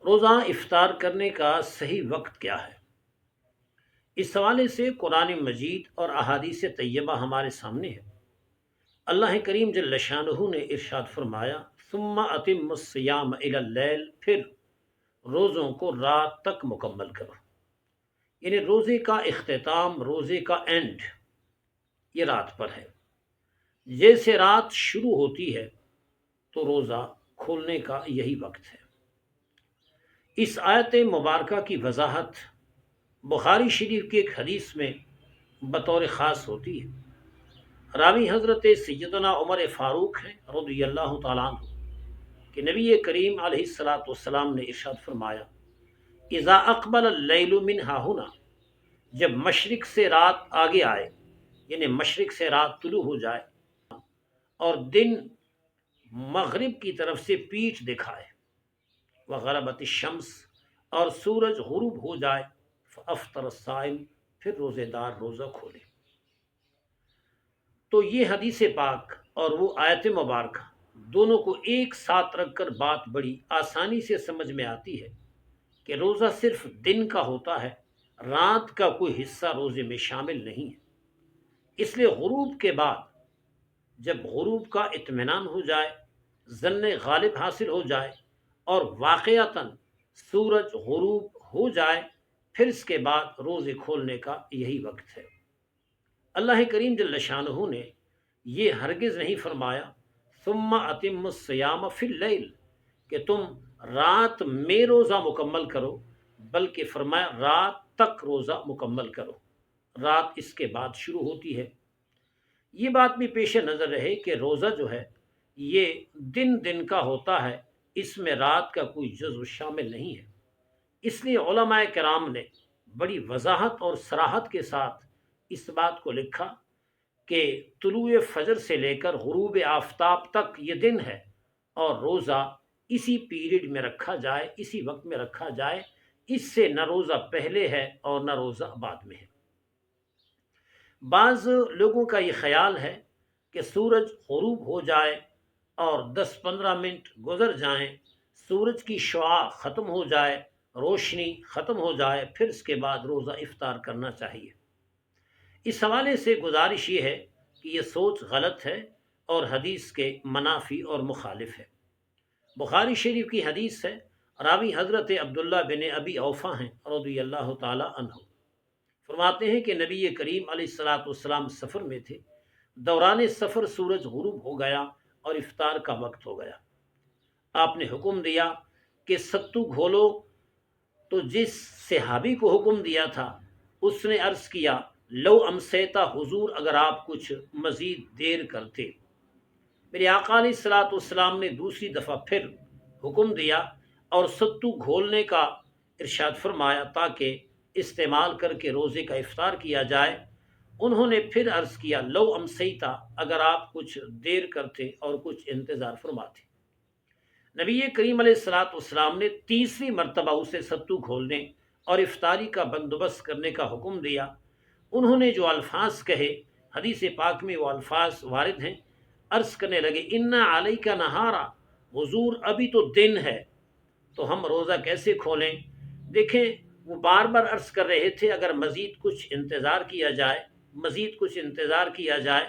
روزہ افطار کرنے کا صحیح وقت کیا ہے؟ اس حوالے سے قرآن مجید اور احادیث طیبہ ہمارے سامنے ہے۔ اللہ کریم جل شانہ نے ارشاد فرمایا، ثم اتم الصیام الی اللیل، پھر روزوں کو رات تک مکمل کرو۔ یعنی روزے کا اختتام، روزے کا اینڈ یہ رات پر ہے۔ جیسے رات شروع ہوتی ہے تو روزہ کھولنے کا یہی وقت ہے۔ اس آیت مبارکہ کی وضاحت بخاری شریف کی ایک حدیث میں بطور خاص ہوتی ہے۔ راوی حضرت سیدنا عمر فاروق ہیں رضی اللہ تعالیٰ عنہ کہ نبی کریم علیہ الصلاۃ والسلام نے ارشاد فرمایا، اذا اقبل اللیل من ہاہنا، جب مشرق سے رات آگے آئے، یعنی مشرق سے رات طلوع ہو جائے اور دن مغرب کی طرف سے پیٹھ دکھائے، وغربت الشمس، اور سورج غروب ہو جائے، فافطر الصائم، پھر روزے دار روزہ کھولے۔ تو یہ حدیث پاک اور وہ آیت مبارکہ دونوں کو ایک ساتھ رکھ کر بات بڑی آسانی سے سمجھ میں آتی ہے کہ روزہ صرف دن کا ہوتا ہے، رات کا کوئی حصہ روزے میں شامل نہیں ہے۔ اس لیے غروب کے بعد جب غروب کا اطمینان ہو جائے، ظن غالب حاصل ہو جائے اور واقعتاً سورج غروب ہو جائے، پھر اس کے بعد روزے کھولنے کا یہی وقت ہے۔ اللہ کریم جل شانہ نے یہ ہرگز نہیں فرمایا ثم اتم الصیام فی اللیل کہ تم رات میں روزہ مکمل کرو، بلکہ فرمایا رات تک روزہ مکمل کرو، رات اس کے بعد شروع ہوتی ہے۔ یہ بات بھی پیش نظر رہے کہ روزہ جو ہے یہ دن کا ہوتا ہے، اس میں رات کا کوئی جزو شامل نہیں ہے۔ اس لیے علماء کرام نے بڑی وضاحت اور صراحت کے ساتھ اس بات کو لکھا کہ طلوع فجر سے لے کر غروب آفتاب تک یہ دن ہے، اور روزہ اسی پیریڈ میں رکھا جائے، اسی وقت میں رکھا جائے، اس سے نہ روزہ پہلے ہے اور نہ روزہ بعد میں ہے۔ بعض لوگوں کا یہ خیال ہے کہ سورج غروب ہو جائے اور 10-15 منٹ گزر جائیں، سورج کی شعاع ختم ہو جائے، روشنی ختم ہو جائے، پھر اس کے بعد روزہ افطار کرنا چاہیے۔ اس حوالے سے گزارش یہ ہے کہ یہ سوچ غلط ہے اور حدیث کے منافی اور مخالف ہے۔ بخاری شریف کی حدیث ہے، راوی حضرت عبداللہ بن ابی اوفا ہیں رضی اللہ تعالی عنہ، فرماتے ہیں کہ نبی کریم علیہ الصلاۃ والسلام سفر میں تھے، دوران سفر سورج غروب ہو گیا اور افطار کا وقت ہو گیا۔ آپ نے حکم دیا کہ ستو گھولو، تو جس صحابی کو حکم دیا تھا اس نے عرض کیا، لو امسیتا حضور، اگر آپ کچھ مزید دیر کرتے۔ میرے آقا علیہ الصلاۃ والسلام نے دوسری دفعہ پھر حکم دیا اور ستو گھولنے کا ارشاد فرمایا تاکہ استعمال کر کے روزے کا افطار کیا جائے۔ انہوں نے پھر عرض کیا، لو امسیتا، اگر آپ کچھ دیر کرتے اور کچھ انتظار فرماتے۔ نبی کریم علیہ الصلاۃ والسلام نے تیسری مرتبہ اسے ستو کھولنے اور افطاری کا بندوبست کرنے کا حکم دیا۔ انہوں نے جو الفاظ کہے، حدیث پاک میں وہ الفاظ وارد ہیں، عرض کرنے لگے، انا علیک نہارا، حضور ابھی تو دن ہے، تو ہم روزہ کیسے کھولیں؟ دیکھیں، وہ بار بار عرض کر رہے تھے اگر مزید کچھ انتظار کیا جائے، مزید کچھ انتظار کیا جائے۔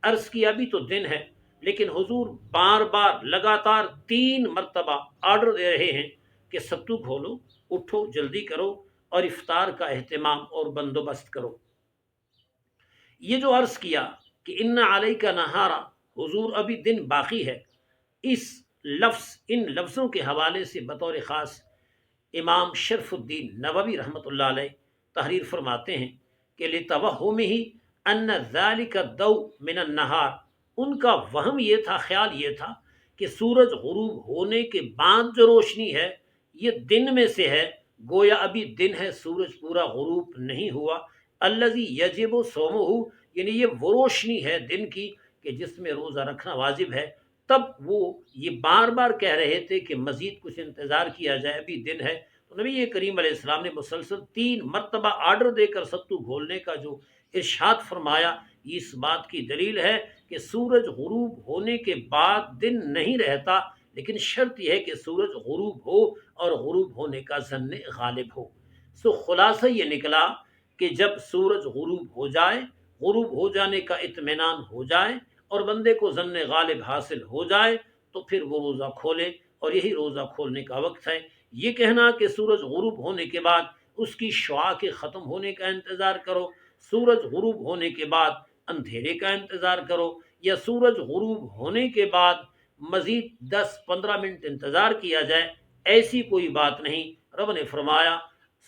عرض کیا ابھی تو دن ہے، لیکن حضور بار بار لگاتار 3 مرتبہ آرڈر دے رہے ہیں کہ ستو کھولو، اٹھو، جلدی کرو اور افطار کا اہتمام اور بندوبست کرو۔ یہ جو عرض کیا کہ ان علیک نہارا، حضور ابھی دن باقی ہے، ان لفظوں کے حوالے سے بطور خاص امام شرف الدین نووی رحمۃ اللہ علیہ تحریر فرماتے ہیں کہ لتوہمہ ان ذلک الضوء من النہار، ان کا وہم یہ تھا، خیال یہ تھا کہ سورج غروب ہونے کے بعد جو روشنی ہے یہ دن میں سے ہے، گویا ابھی دن ہے، سورج پورا غروب نہیں ہوا۔ الذی یجب صومہ، یعنی یہ وہ روشنی ہے دن کی کہ جس میں روزہ رکھنا واجب ہے۔ تب وہ یہ بار بار کہہ رہے تھے کہ مزید کچھ انتظار کیا جائے، ابھی دن ہے۔ تو نبی کریم علیہ السلام نے مسلسل 3 مرتبہ آرڈر دے کر ستو گھولنے کا جو ارشاد فرمایا، یہ اس بات کی دلیل ہے کہ سورج غروب ہونے کے بعد دن نہیں رہتا، لیکن شرط یہ ہے کہ سورج غروب ہو اور غروب ہونے کا ظن غالب ہو۔ سو خلاصہ یہ نکلا کہ جب سورج غروب ہو جائے، غروب ہو جانے کا اطمینان ہو جائے اور بندے کو ظن غالب حاصل ہو جائے تو پھر وہ روزہ کھولے، اور یہی روزہ کھولنے کا وقت ہے۔ یہ کہنا کہ سورج غروب ہونے کے بعد اس کی شعاع کے ختم ہونے کا انتظار کرو، سورج غروب ہونے کے بعد اندھیرے کا انتظار کرو، یا سورج غروب ہونے کے بعد مزید 10-15 منٹ انتظار کیا جائے، ایسی کوئی بات نہیں۔ رب نے فرمایا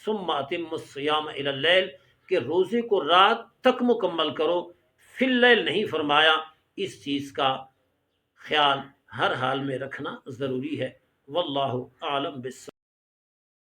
ثم اتم الصیام الی اللیل، کہ روزے کو رات تک مکمل کرو، فی اللیل نہیں فرمایا۔ اس چیز کا خیال ہر حال میں رکھنا ضروری ہے۔ واللہ اعلم بالصواب۔